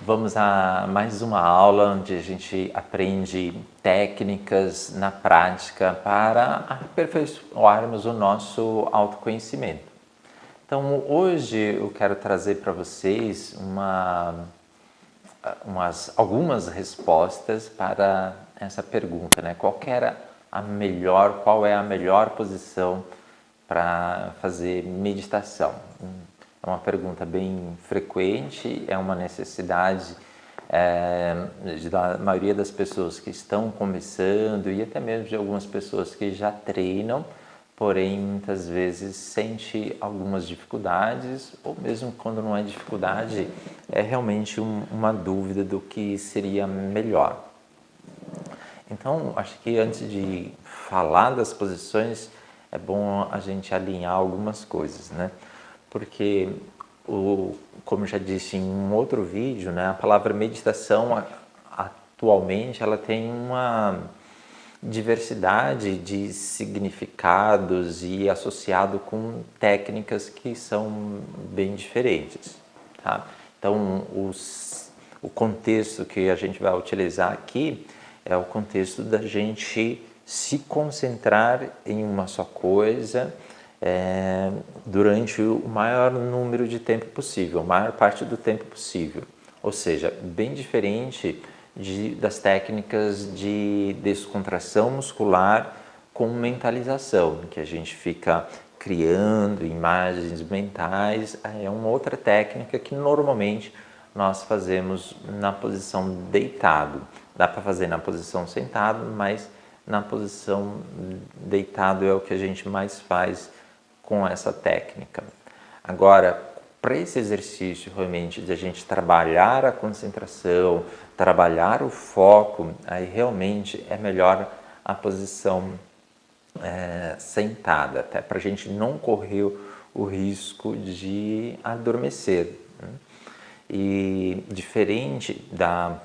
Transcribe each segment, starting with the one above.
Vamos a mais uma aula onde a gente aprende técnicas na prática para aperfeiçoarmos o nosso autoconhecimento. Então, hoje eu quero trazer para vocês algumas respostas para essa pergunta, né? Qual é a melhor posição para fazer meditação? É uma pergunta bem frequente, é uma necessidade da maioria das pessoas que estão começando e até mesmo de algumas pessoas que já treinam, porém muitas vezes sente algumas dificuldades, ou mesmo quando não é dificuldade, é realmente uma dúvida do que seria melhor. Então, acho que antes de falar das posições, é bom a gente alinhar algumas coisas, né? Porque, como já disse em um outro vídeo, né, a palavra meditação atualmente ela tem uma diversidade de significados e associado com técnicas que são bem diferentes, tá? Então, o contexto que a gente vai utilizar aqui é o contexto da gente se concentrar em uma só coisa durante o maior número de tempo possível, a maior parte do tempo possível. Ou seja, bem diferente das técnicas de descontração muscular com mentalização, que a gente fica criando imagens mentais. É uma outra técnica que normalmente nós fazemos na posição deitado. Dá para fazer na posição sentado, mas na posição deitado é o que a gente mais faz com essa técnica. Agora, para esse exercício realmente de a gente trabalhar a concentração, trabalhar o foco, aí realmente é melhor a posição sentada, até para a gente não correr o risco de adormecer, né? E diferente da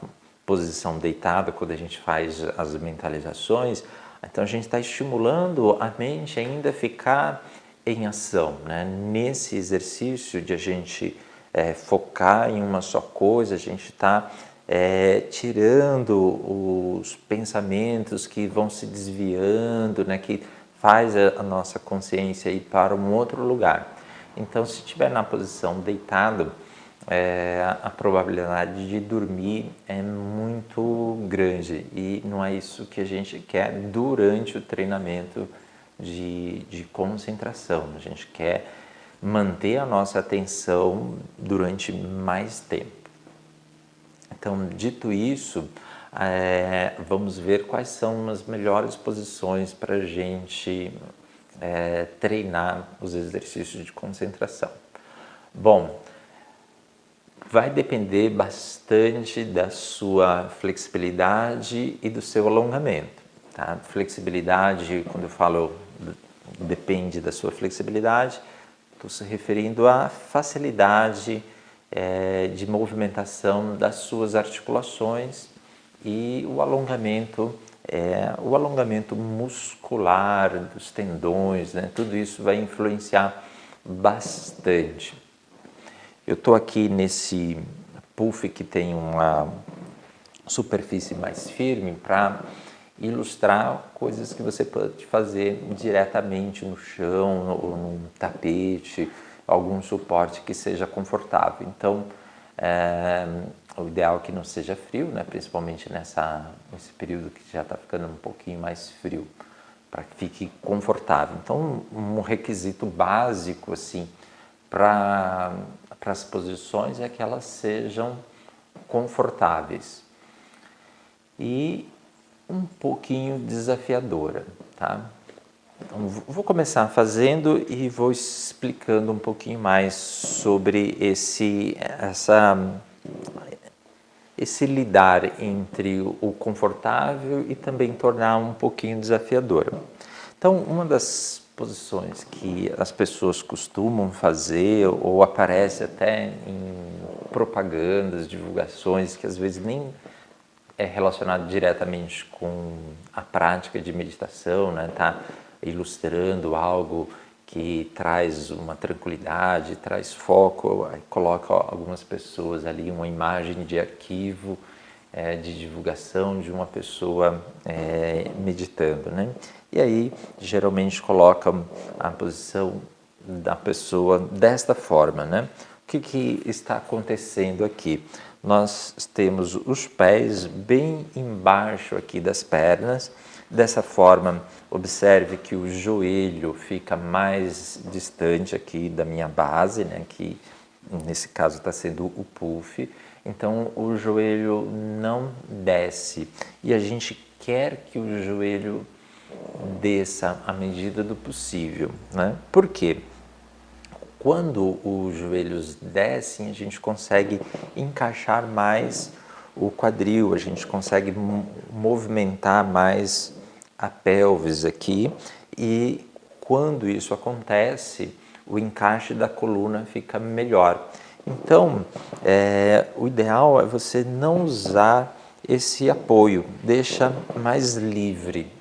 posição deitada, quando a gente faz as mentalizações, então a gente está estimulando a mente ainda a ficar em ação, né? Nesse exercício de a gente focar em uma só coisa, a gente está tirando os pensamentos que vão se desviando, né? Que faz a nossa consciência ir para um outro lugar. Então, se estiver na posição deitado, a probabilidade de dormir é muito grande e não é isso que a gente quer durante o treinamento de concentração. A gente quer manter a nossa atenção durante mais tempo. Então, dito isso, vamos ver quais são as melhores posições para a gente treinar os exercícios de concentração. Bom, vai depender bastante da sua flexibilidade e do seu alongamento, tá? Flexibilidade, quando eu falo depende da sua flexibilidade, estou se referindo à facilidade de movimentação das suas articulações, e o alongamento muscular dos tendões, né? Tudo isso vai influenciar bastante. Eu estou aqui nesse puff que tem uma superfície mais firme para ilustrar coisas que você pode fazer diretamente no chão ou num tapete, algum suporte que seja confortável. Então, o ideal é que não seja frio, né? Principalmente nesse período que já está ficando um pouquinho mais frio, para que fique confortável. Então, um requisito básico assim para as posições é que elas sejam confortáveis e um pouquinho desafiadora, tá? Então, vou começar fazendo e vou explicando um pouquinho mais sobre esse lidar entre o confortável e também tornar um pouquinho desafiadora. Então, uma das posições que as pessoas costumam fazer ou aparece até em propagandas, divulgações, que às vezes nem é relacionado diretamente com a prática de meditação, né? Tá ilustrando algo que traz uma tranquilidade, traz foco, aí coloca algumas pessoas ali, uma imagem de arquivo, de divulgação de uma pessoa meditando, né? E aí, geralmente coloca a posição da pessoa desta forma, né? O que está acontecendo aqui? Nós temos os pés bem embaixo aqui das pernas. Dessa forma, observe que o joelho fica mais distante aqui da minha base, né? Que nesse caso está sendo o puff. Então o joelho não desce e a gente quer que o joelho desça à medida do possível, né? Por quê? Quando os joelhos descem, a gente consegue encaixar mais o quadril, a gente consegue movimentar mais a pelvis aqui, e quando isso acontece, o encaixe da coluna fica melhor. Então, o ideal é você não usar esse apoio, deixa mais livre.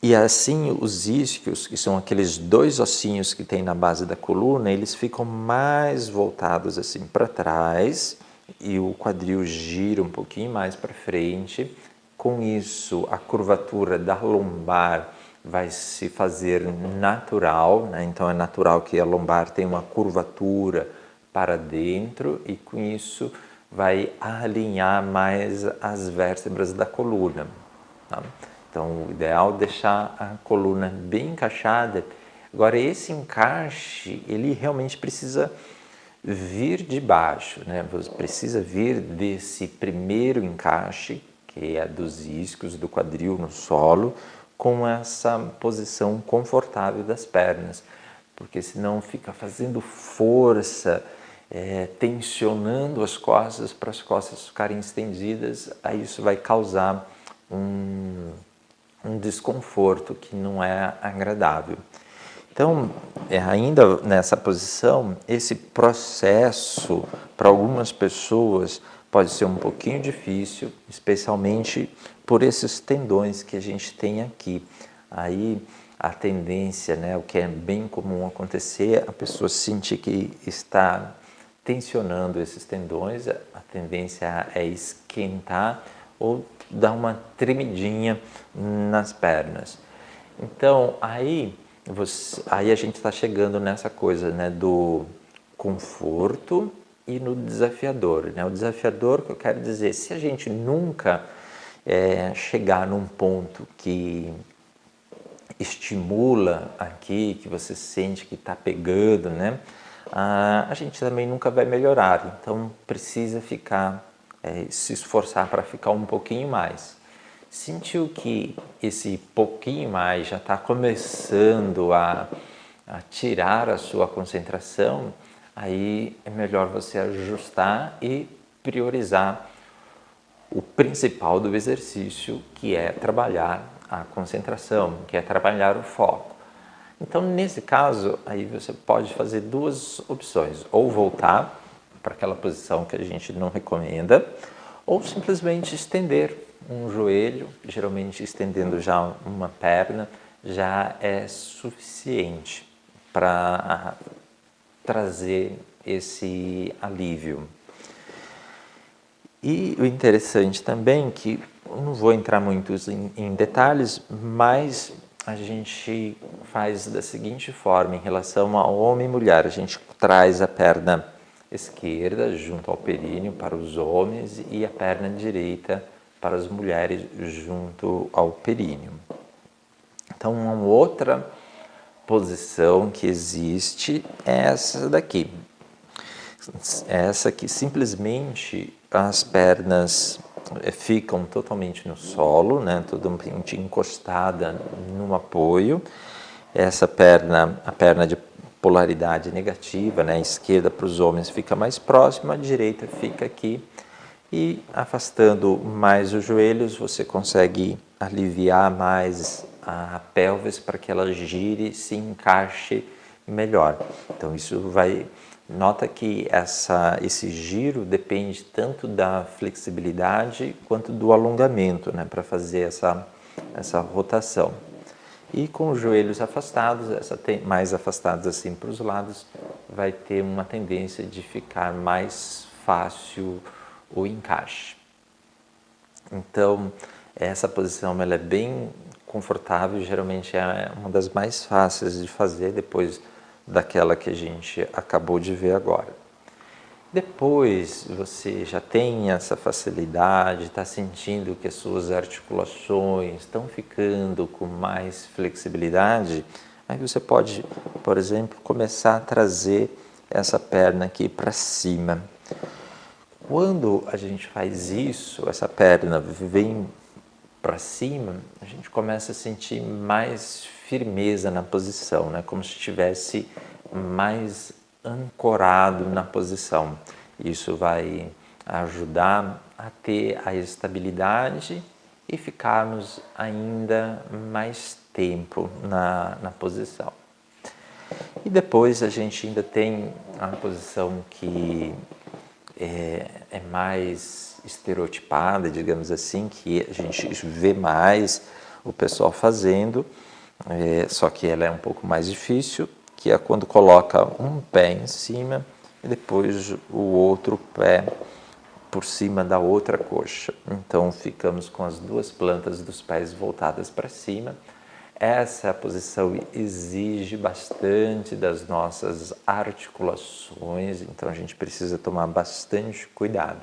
E assim os isquios, que são aqueles dois ossinhos que tem na base da coluna, eles ficam mais voltados assim para trás e o quadril gira um pouquinho mais para frente. Com isso, a curvatura da lombar vai se fazer natural, né? Então é natural que a lombar tenha uma curvatura para dentro e com isso vai alinhar mais as vértebras da coluna, tá? Então, o ideal é deixar a coluna bem encaixada. Agora, esse encaixe, ele realmente precisa vir de baixo, né? Você precisa vir desse primeiro encaixe, que é dos isquios, do quadril no solo, com essa posição confortável das pernas, porque senão fica fazendo força, tensionando as costas para as costas ficarem estendidas, aí isso vai causar um desconforto que não é agradável. Então, ainda nessa posição, esse processo para algumas pessoas pode ser um pouquinho difícil, especialmente por esses tendões que a gente tem aqui. Aí a tendência, né, o que é bem comum acontecer, a pessoa sentir que está tensionando esses tendões, a tendência é esquentar ou dar uma tremidinha nas pernas. Então, aí a gente está chegando nessa coisa, né, do conforto e no desafiador, né? O desafiador, que eu quero dizer, se a gente nunca chegar num ponto que estimula aqui, que você sente que está pegando, né? A gente também nunca vai melhorar. Então, precisa ficar se esforçar para ficar um pouquinho mais. Sentiu que esse pouquinho mais já está começando a tirar a sua concentração, aí é melhor você ajustar e priorizar o principal do exercício, que é trabalhar a concentração, que é trabalhar o foco. Então, nesse caso, aí você pode fazer duas opções, ou voltar para aquela posição que a gente não recomenda, ou simplesmente estender um joelho, geralmente estendendo já uma perna, já é suficiente para trazer esse alívio. E o interessante também é que, eu não vou entrar muito em detalhes, mas a gente faz da seguinte forma, em relação ao homem e mulher, a gente traz a perna esquerda junto ao períneo para os homens e a perna direita para as mulheres junto ao períneo. Então, uma outra posição que existe é essa daqui. Essa que simplesmente as pernas ficam totalmente no solo, né, totalmente encostada no apoio. Essa perna, a perna de polaridade negativa, né, a esquerda para os homens fica mais próxima, a direita fica aqui. E afastando mais os joelhos, você consegue aliviar mais a pelvis para que ela gire e se encaixe melhor. Então isso vai... Nota que esse giro depende tanto da flexibilidade quanto do alongamento, né, para fazer essa rotação. E com os joelhos afastados, mais afastados assim para os lados, vai ter uma tendência de ficar mais fácil o encaixe. Então, essa posição ela é bem confortável, geralmente é uma das mais fáceis de fazer depois daquela que a gente acabou de ver agora. Depois você já tem essa facilidade, está sentindo que as suas articulações estão ficando com mais flexibilidade, aí você pode, por exemplo, começar a trazer essa perna aqui para cima. Quando a gente faz isso, essa perna vem para cima, a gente começa a sentir mais firmeza na posição, né? Como se estivesse mais ancorado na posição. Isso vai ajudar a ter a estabilidade e ficarmos ainda mais tempo na posição. E depois a gente ainda tem a posição que é mais estereotipada, digamos assim, que a gente vê mais o pessoal fazendo, só que ela é um pouco mais difícil, que é quando coloca um pé em cima e depois o outro pé por cima da outra coxa. Então ficamos com as duas plantas dos pés voltadas para cima. Essa posição exige bastante das nossas articulações, então a gente precisa tomar bastante cuidado.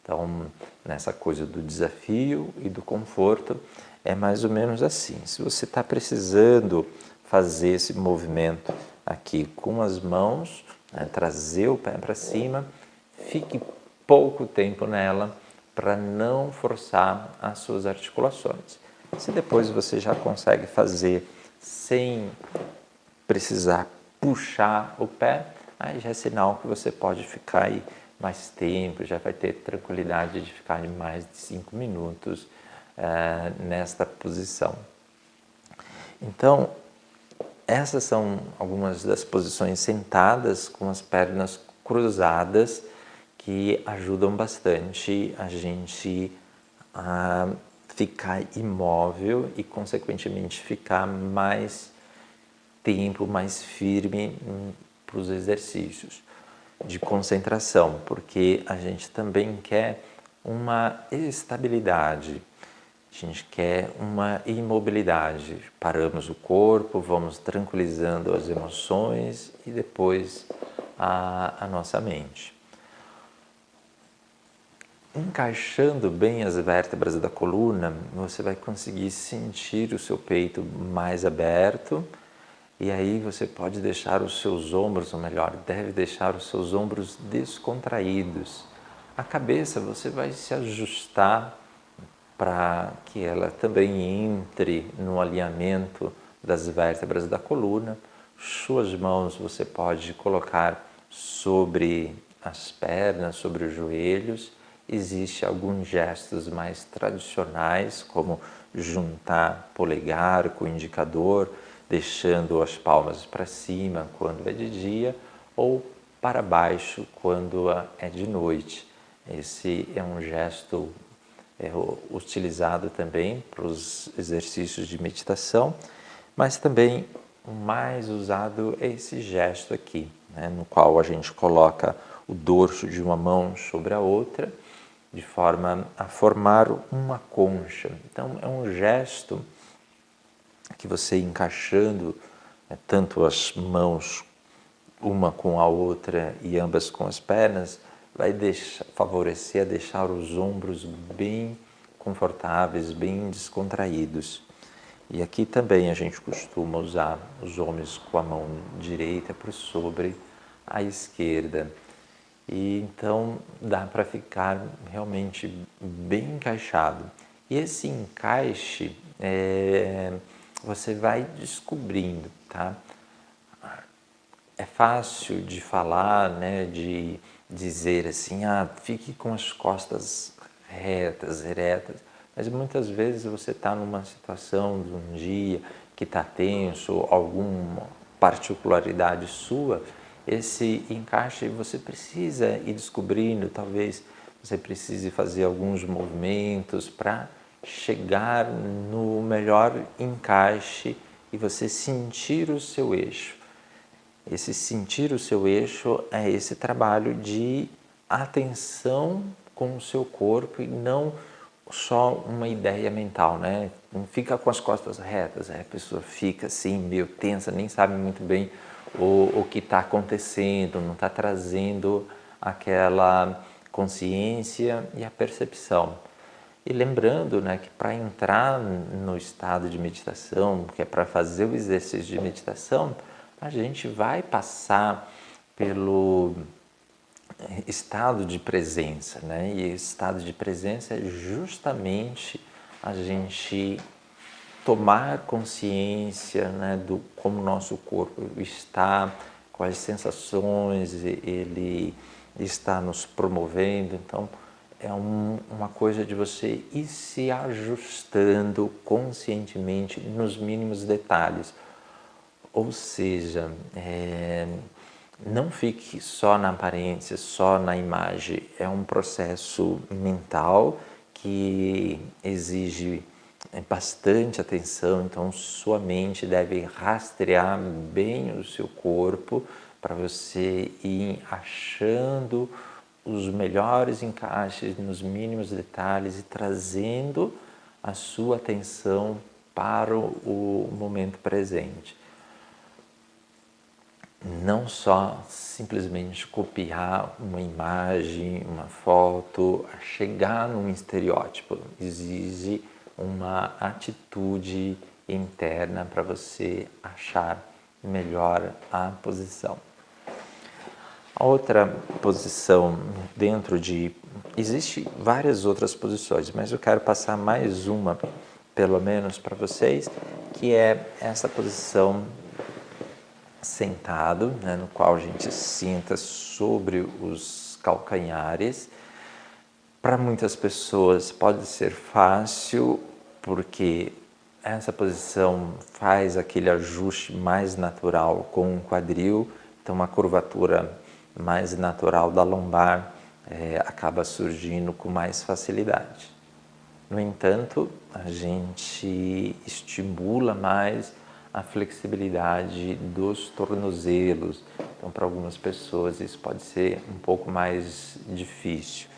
Então, nessa coisa do desafio e do conforto, é mais ou menos assim. Se você está precisando fazer esse movimento aqui com as mãos, né, trazer o pé para cima, fique pouco tempo nela para não forçar as suas articulações. Se depois você já consegue fazer sem precisar puxar o pé, aí já é sinal que você pode ficar aí mais tempo, já vai ter tranquilidade de ficar mais de 5 minutos nesta posição. Então, essas são algumas das posições sentadas com as pernas cruzadas que ajudam bastante a gente a ficar imóvel e, consequentemente, ficar mais tempo, mais firme para os exercícios de concentração, porque a gente também quer uma estabilidade, a gente quer uma imobilidade. Paramos o corpo, vamos tranquilizando as emoções e depois a nossa mente. Encaixando bem as vértebras da coluna, você vai conseguir sentir o seu peito mais aberto e aí você pode deixar os seus ombros, ou melhor, deve deixar os seus ombros descontraídos. A cabeça você vai se ajustar para que ela também entre no alinhamento das vértebras da coluna. Suas mãos você pode colocar sobre as pernas, sobre os joelhos. Existem alguns gestos mais tradicionais, como juntar polegar com o indicador, deixando as palmas para cima quando é de dia ou para baixo quando é de noite. Esse é um gesto utilizado também para os exercícios de meditação, mas também o mais usado é esse gesto aqui, né, no qual a gente coloca o dorso de uma mão sobre a outra, de forma a formar uma concha. Então, é um gesto que você encaixando tanto as mãos uma com a outra e ambas com as pernas, vai favorecer a deixar os ombros bem confortáveis, bem descontraídos. E aqui também a gente costuma usar os homens com a mão direita por sobre a esquerda. E então dá para ficar realmente bem encaixado. E esse encaixe você vai descobrindo, tá? É fácil de falar, né, de dizer assim, fique com as costas retas, eretas, mas muitas vezes você está numa situação de um dia que está tenso, alguma particularidade sua, esse encaixe você precisa ir descobrindo, talvez você precise fazer alguns movimentos para chegar no melhor encaixe e você sentir o seu eixo. Esse sentir o seu eixo é esse trabalho de atenção com o seu corpo e não só uma ideia mental, né? Não fica com as costas retas, a pessoa fica assim, meio tensa, nem sabe muito bem o que está acontecendo, não está trazendo aquela consciência e a percepção. E lembrando, né, que para entrar no estado de meditação, que é para fazer o exercício de meditação, a gente vai passar pelo estado de presença, né? E esse estado de presença é justamente a gente tomar consciência, né, do como o nosso corpo está, quais sensações ele está nos promovendo. Então, é uma coisa de você ir se ajustando conscientemente nos mínimos detalhes. Ou seja, não fique só na aparência, só na imagem. É um processo mental que exige bastante atenção, então sua mente deve rastrear bem o seu corpo para você ir achando os melhores encaixes nos mínimos detalhes e trazendo a sua atenção para o momento presente. Não só simplesmente copiar uma imagem, uma foto, chegar num estereótipo. Exige uma atitude interna para você achar melhor a posição. A outra posição dentro de... Existem várias outras posições, mas eu quero passar mais uma, pelo menos para vocês, que é essa posição sentado, né, no qual a gente senta sobre os calcanhares. Para muitas pessoas pode ser fácil, porque essa posição faz aquele ajuste mais natural com o quadril, então uma curvatura mais natural da lombar acaba surgindo com mais facilidade. No entanto, a gente estimula mais a flexibilidade dos tornozelos. Então, para algumas pessoas isso pode ser um pouco mais difícil.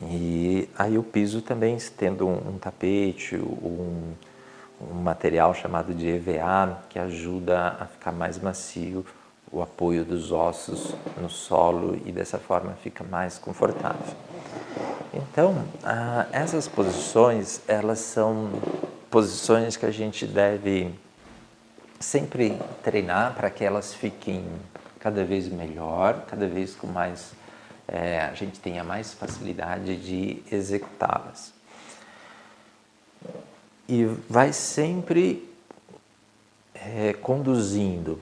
E aí o piso também, tendo um tapete, um material chamado de EVA, que ajuda a ficar mais macio o apoio dos ossos no solo e dessa forma fica mais confortável. Então, essas posições, elas são posições que a gente deve sempre treinar para que elas fiquem cada vez melhor, cada vez com mais, a gente tenha mais facilidade de executá-las. E vai sempre conduzindo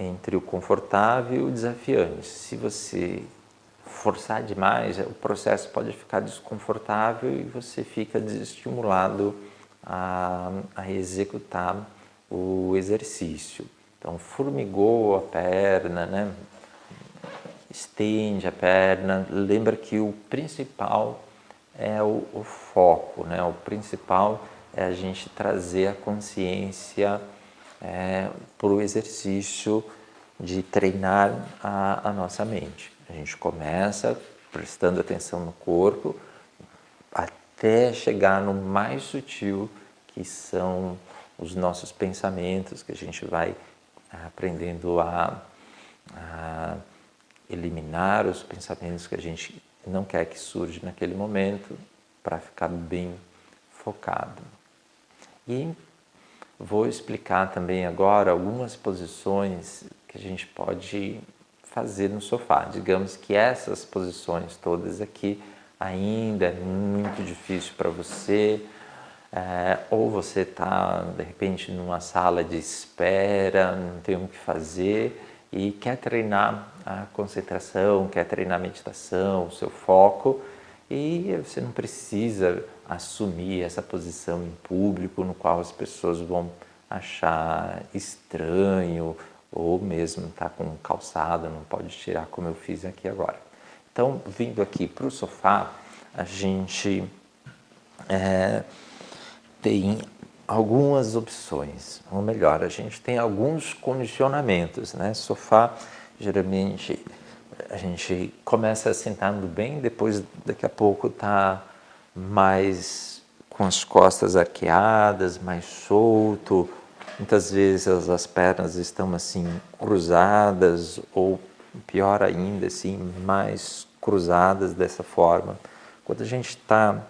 entre o confortável e o desafiante. Se você forçar demais, o processo pode ficar desconfortável e você fica desestimulado a executar o exercício. Então, formigou a perna, né? Estende a perna. Lembra que o principal é o foco, né? O principal é a gente trazer a consciência para o exercício de treinar a nossa mente. A gente começa prestando atenção no corpo até chegar no mais sutil, que são os nossos pensamentos, que a gente vai aprendendo a eliminar os pensamentos que a gente não quer que surjam naquele momento, para ficar bem focado. E vou explicar também agora algumas posições que a gente pode fazer no sofá. Digamos que essas posições todas aqui ainda é muito difícil para você, ou você está de repente numa sala de espera, não tem o que fazer e quer treinar a concentração, quer treinar a meditação, o seu foco, e você não precisa assumir essa posição em público no qual as pessoas vão achar estranho ou mesmo tá com calçado, não pode tirar como eu fiz aqui agora. Então, vindo aqui para o sofá, a gente tem algumas opções, ou melhor, a gente tem alguns condicionamentos, né? Sofá, geralmente, a gente começa sentando bem, depois, daqui a pouco, tá mais com as costas arqueadas, mais solto. Muitas vezes as pernas estão assim cruzadas, ou pior ainda, assim, mais cruzadas dessa forma. Quando a gente está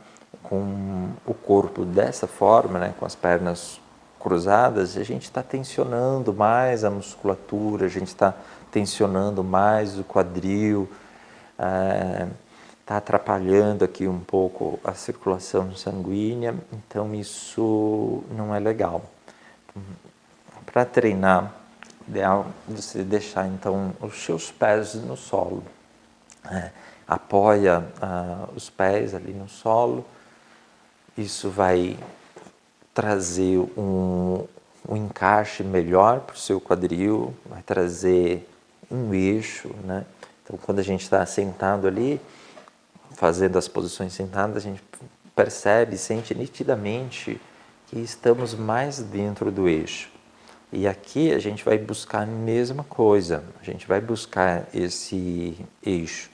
com o corpo dessa forma, né, com as pernas cruzadas, a gente está tensionando mais a musculatura, a gente está tensionando mais o quadril, está atrapalhando aqui um pouco a circulação sanguínea, então isso não é legal. Para treinar, ideal você deixar então os seus pés no solo. Apoia os pés ali no solo, isso vai trazer um encaixe melhor para o seu quadril, vai trazer um eixo, né? Então, quando a gente está sentado ali, fazendo as posições sentadas, a gente percebe, sente nitidamente que estamos mais dentro do eixo. E aqui a gente vai buscar a mesma coisa, a gente vai buscar esse eixo,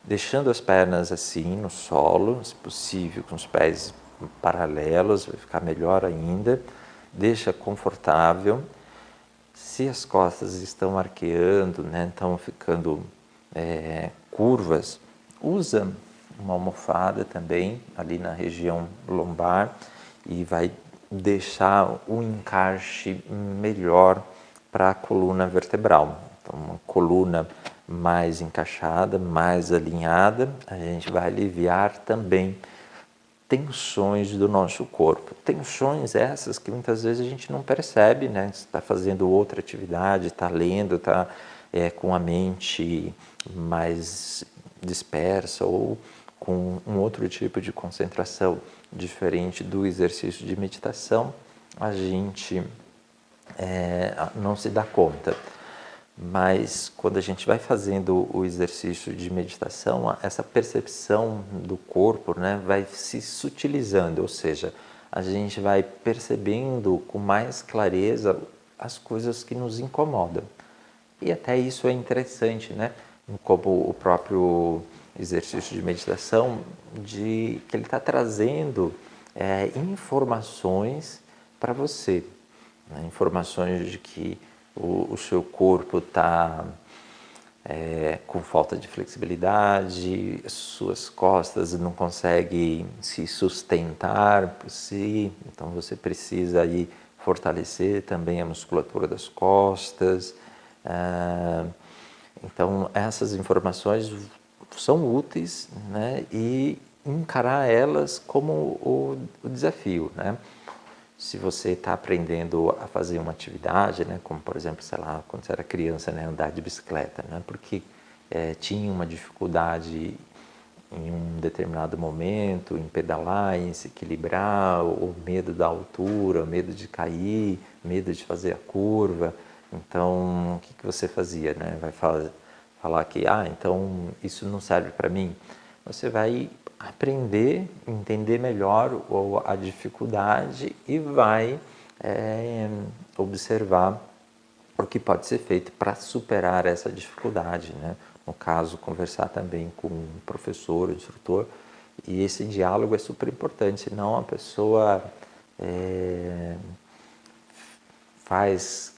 deixando as pernas assim no solo, se possível com os pés paralelos, vai ficar melhor ainda, deixa confortável. Se as costas estão arqueando, né, estão ficando curvas, usa uma almofada também ali na região lombar e vai deixar o encaixe melhor para a coluna vertebral. Então, uma coluna mais encaixada, mais alinhada, a gente vai aliviar também tensões do nosso corpo. Tensões essas que muitas vezes a gente não percebe, né? Você está fazendo outra atividade, está lendo, está com a mente mais dispersa ou com um outro tipo de concentração diferente do exercício de meditação, a gente não se dá conta. Mas quando a gente vai fazendo o exercício de meditação, essa percepção do corpo, né, vai se sutilizando, ou seja, a gente vai percebendo com mais clareza as coisas que nos incomodam. E até isso é interessante, né? Como o próprio exercício de meditação, que ele está trazendo informações para você, né? Informações de que o seu corpo está com falta de flexibilidade, suas costas não conseguem se sustentar por si, então você precisa aí fortalecer também a musculatura das costas. Então essas informações são úteis, né? E encarar elas como o desafio, né? Se você está aprendendo a fazer uma atividade, né, como por exemplo, sei lá, quando você era criança, né, andar de bicicleta, né, porque tinha uma dificuldade em um determinado momento, em pedalar, em se equilibrar, o medo da altura, o medo de cair, medo de fazer a curva. Então, o que você fazia, né? Vai falar que, então isso não serve para mim. Você vai aprender, entender melhor a dificuldade e vai observar o que pode ser feito para superar essa dificuldade, né? No caso, conversar também com o professor, o instrutor, e esse diálogo é super importante, senão a pessoa faz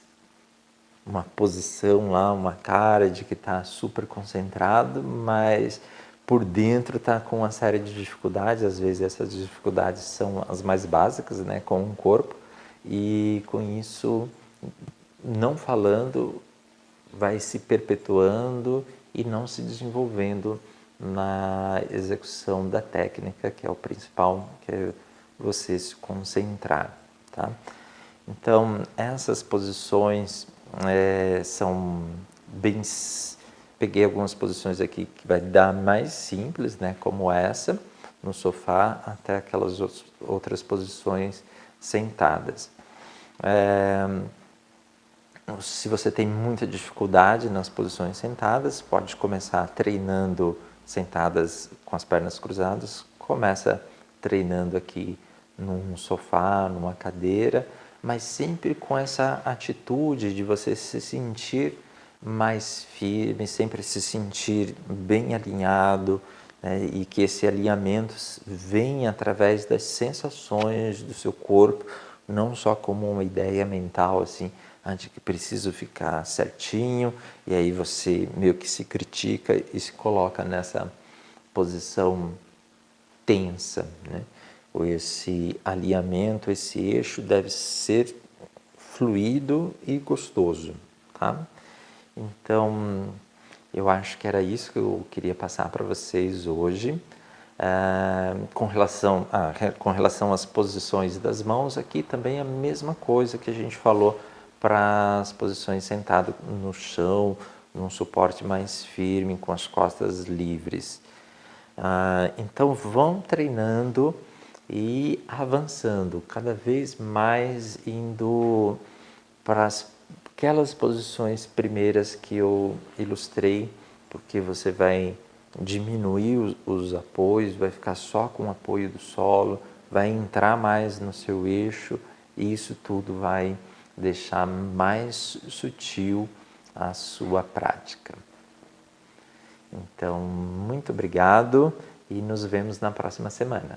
uma posição lá, uma cara de que está super concentrado, mas por dentro está com uma série de dificuldades. Às vezes essas dificuldades são as mais básicas, né, com o corpo, e com isso, não falando, vai se perpetuando e não se desenvolvendo na execução da técnica, que é o principal, que é você se concentrar, tá? Então, essas posições são bem... Peguei algumas posições aqui que vai dar mais simples, né, como essa, no sofá, até aquelas outras posições sentadas. Se você tem muita dificuldade nas posições sentadas, pode começar treinando sentadas com as pernas cruzadas, começa treinando aqui num sofá, numa cadeira, mas sempre com essa atitude de você se sentir mais firme, sempre se sentir bem alinhado, né? E que esse alinhamento venha através das sensações do seu corpo, não só como uma ideia mental assim, de que preciso ficar certinho, e aí você meio que se critica e se coloca nessa posição tensa, né? Ou esse alinhamento, esse eixo deve ser fluido e gostoso, tá? Então, eu acho que era isso que eu queria passar para vocês hoje. Com relação às posições das mãos, aqui também é a mesma coisa que a gente falou para as posições sentado no chão, num suporte mais firme, com as costas livres. Então vão treinando e avançando, cada vez mais indo para aquelas posições primeiras que eu ilustrei, porque você vai diminuir os apoios, vai ficar só com o apoio do solo, vai entrar mais no seu eixo e isso tudo vai deixar mais sutil a sua prática. Então, muito obrigado e nos vemos na próxima semana.